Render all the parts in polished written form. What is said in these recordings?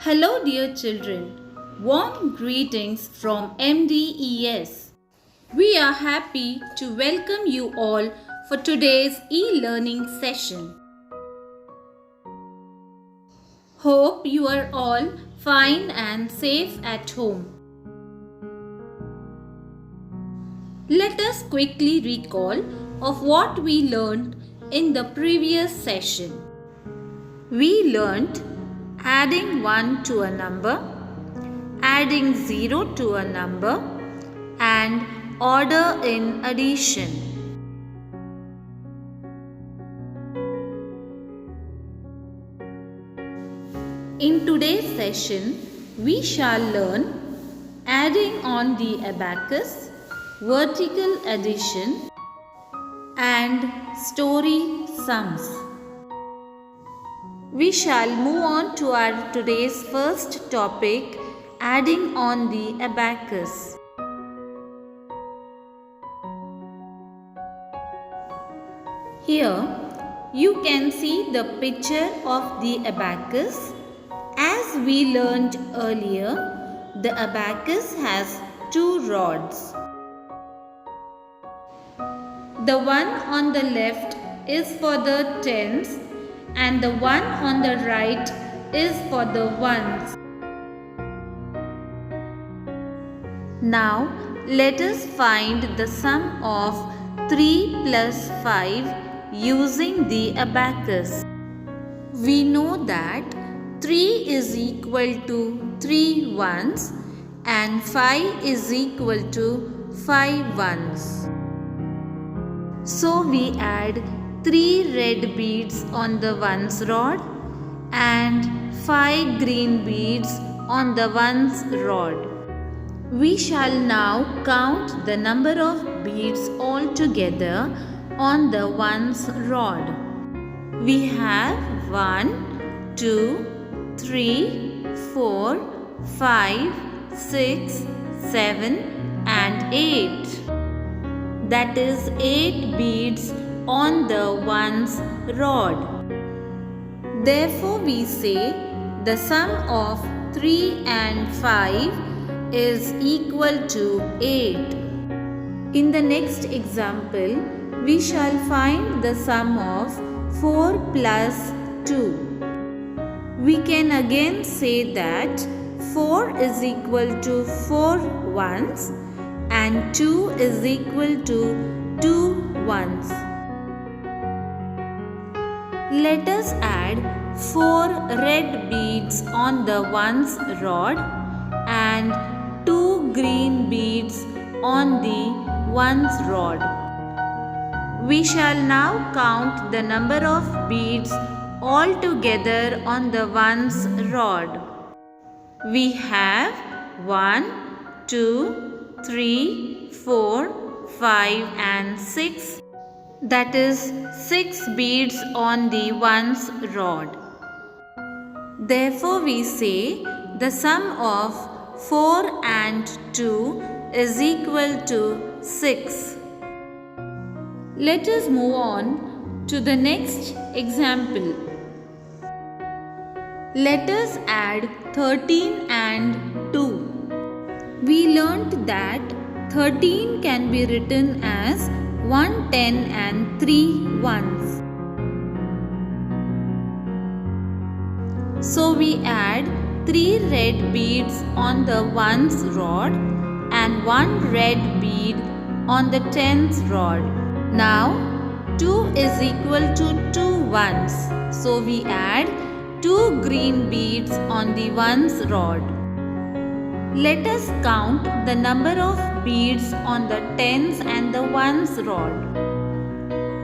Hello, dear children. Warm greetings from MDES. We are happy to welcome you all for today's e-learning session. Hope you are all fine and safe at home. Let us quickly recall of what we learned in the previous session. We learned adding 1 to a number, adding 0 to a number, and order in addition. In today's session, we shall learn adding on the abacus, vertical addition, and story sums. We shall move on to our today's first topic, adding on the abacus. Here you can see the picture of the abacus. As we learned earlier, the abacus has two rods. The one on the left is for the tens and the one on the right is for the ones. Now let us find the sum of 3 plus 5 using the abacus. We know that 3 is equal to 3 ones and 5 is equal to 5 ones. So we add 3 red beads on the ones rod and 5 green beads on the ones rod. We shall now count the number of beads altogether on the ones rod. We have 1, 2, 3, 4, 5, 6, 7 and 8. That is 8 beads on the ones rod. Therefore we say the sum of 3 and 5 is equal to 8. In the next example, we shall find the sum of 4 plus 2. We can again say that 4 is equal to 4 ones and 2 is equal to 2 ones. Let us add 4 red beads on the ones rod and 2 green beads on the ones rod. We shall now count the number of beads altogether on the ones rod. We have 1, 2, 3, 4, 5 and 6. That is 6 beads on the ones rod. Therefore we say the sum of 4 and 2 is equal to 6. Let us move on to the next example. Let us add 13 and 2. We learnt that 13 can be written as 1 10 and 3 ones. So we add 3 red beads on the ones rod and 1 red bead on the tens rod. Now 2 is equal to 2 ones. So we add 2 green beads on the ones rod. Let us count the number of beads on the tens and the ones rod.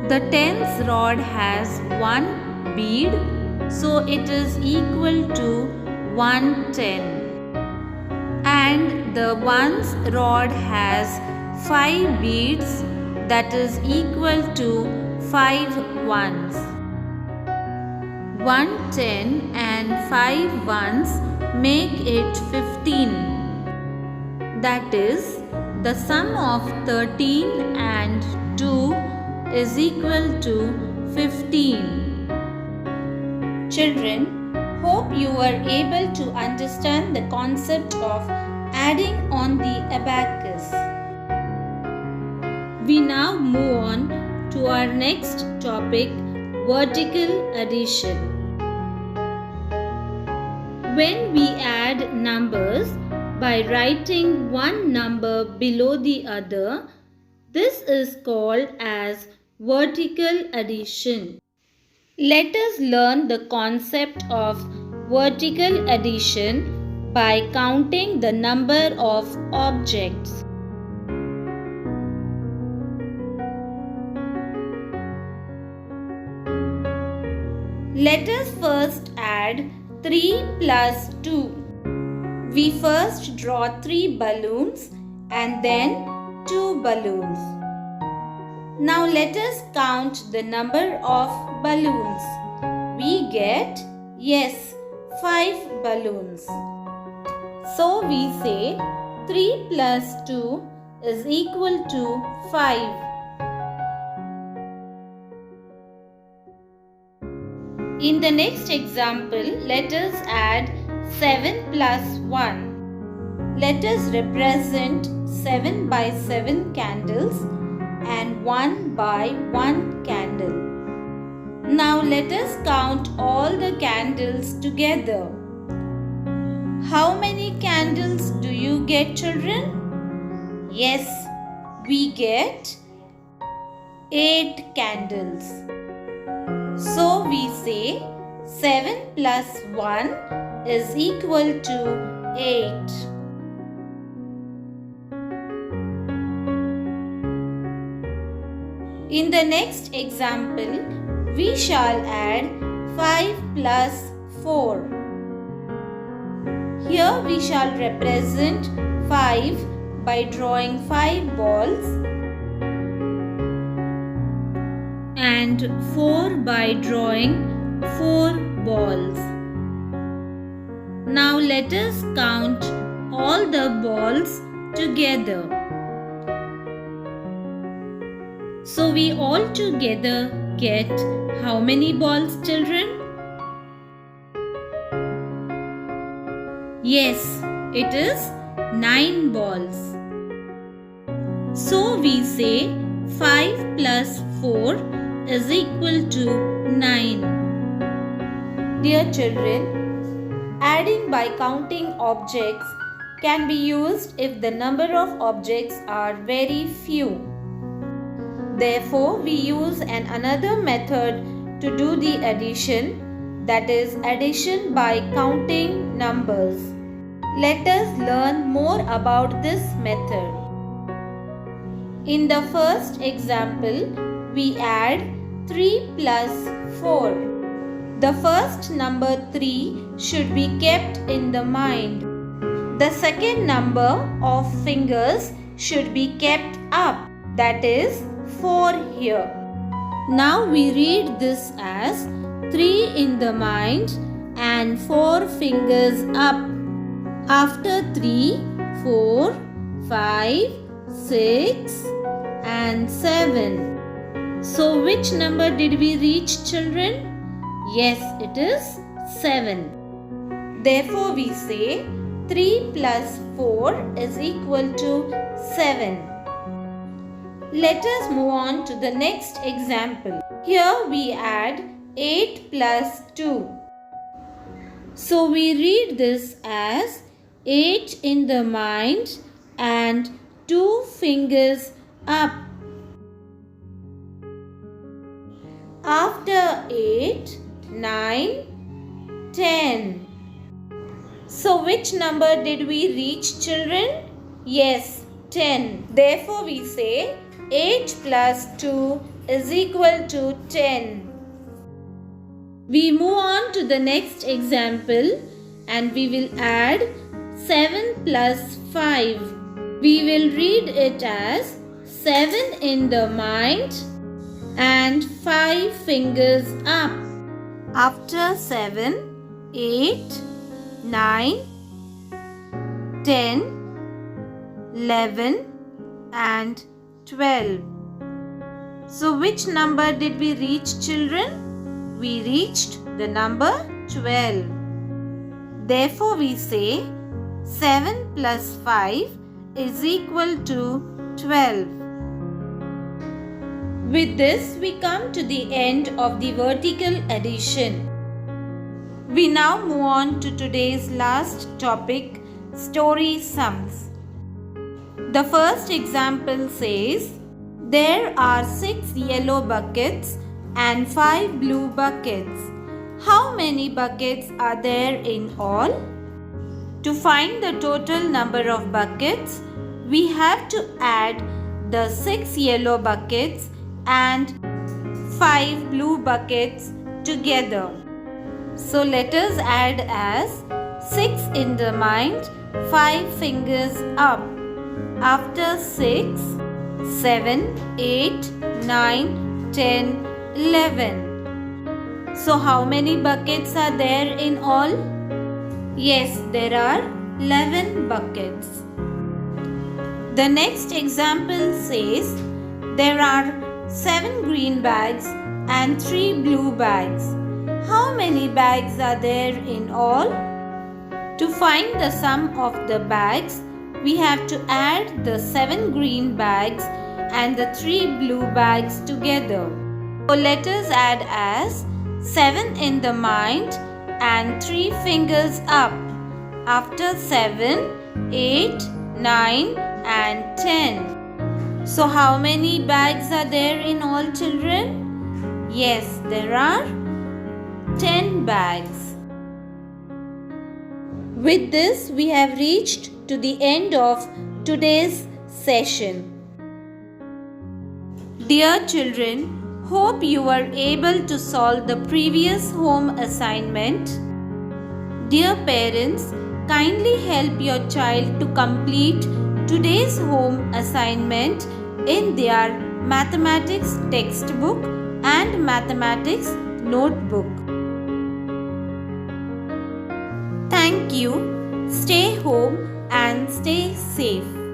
The tens rod has 1 bead, so it is equal to 110. And the ones rod has 5 beads, that is equal to 5 ones. 110 and 5 ones make it 15. That is, the sum of 13 and 2 is equal to 15. Children, hope hope you were able to understand the concept of adding on the abacus. We now move on to our next topic, vertical addition. When we add numbers by writing one number below the other, this is called as vertical addition. Let us learn the concept of vertical addition by counting the number of objects. Let us first add 3 plus 2. We first draw 3 balloons and then 2 balloons. Now let us count the number of balloons. We get, 5 balloons. So we say 3 plus 2 is equal to 5. In the next example, let us add 7 plus 1. Let us represent 7 by 7 candles and 1 by 1 candle. Now let us count all the candles together. How many candles do you get, children? Yes, we get 8 candles. So we say 7 plus 1 is equal to 8. In the next example, we shall add 5 plus 4. Here we shall represent 5 by drawing 5 balls and 4 by drawing 4 balls. Now let us count all the balls together. So we all together get how many balls, children? Yes, it is 9 balls. So we say 5 plus 4 is equal to 9. Dear children, adding by counting objects can be used if the number of objects are very few. Therefore, we use another method to do the addition, that is addition by counting numbers. Let us learn more about this method. In the first example, we add 3 plus 4. The first number 3 should be kept in the mind. The second number of fingers should be kept up, that is 4 here. Now we read this as 3 in the mind and 4 fingers up. After 3, 4, 5, 6 and 7. So which number did we reach, children? Yes, it is 7. Therefore we say 3 plus 4 is equal to 7. Let us move on to the next example. Here we add 8 plus 2. So we read this as 8 in the mind and 2 fingers up. After 8, 9, 10. So which number did we reach, children? Yes, 10. Therefore we say 8 plus 2 is equal to 10. We move on to the next example and we will add 7 plus 5. We will read it as 7 in the mind and 5 fingers up. After 7, 8, 9, 10, 11 and 12. So which number did we reach, children? We reached the number 12. Therefore, we say 7 plus 5 is equal to 12. With this, we come to the end of the vertical addition. We now move on to today's last topic, story sums. The first example says, there are 6 yellow buckets and 5 blue buckets. How many buckets are there in all? To find the total number of buckets, we have to add the 6 yellow buckets and 5 blue buckets together. So let us add as 6 in the mind, 5 fingers up. After 6, 7, 8, 9, 10, 11. So how many buckets are there in all? Yes, there are 11 buckets. The next example says, there are 7 green bags and 3 blue bags. How many bags are there in all? To find the sum of the bags, we have to add the 7 green bags and the 3 blue bags together. So let us add as 7 in the mind and 3 fingers up. After 7, 8, 9 and 10. So how many bags are there in all, children? Yes, there are 10 bags. With this, we have reached to the end of today's session. Dear children, hope you were able to solve the previous home assignment. Dear parents, kindly help your child to complete today's home assignment in their mathematics textbook and mathematics notebook. Thank you. Stay home and stay safe.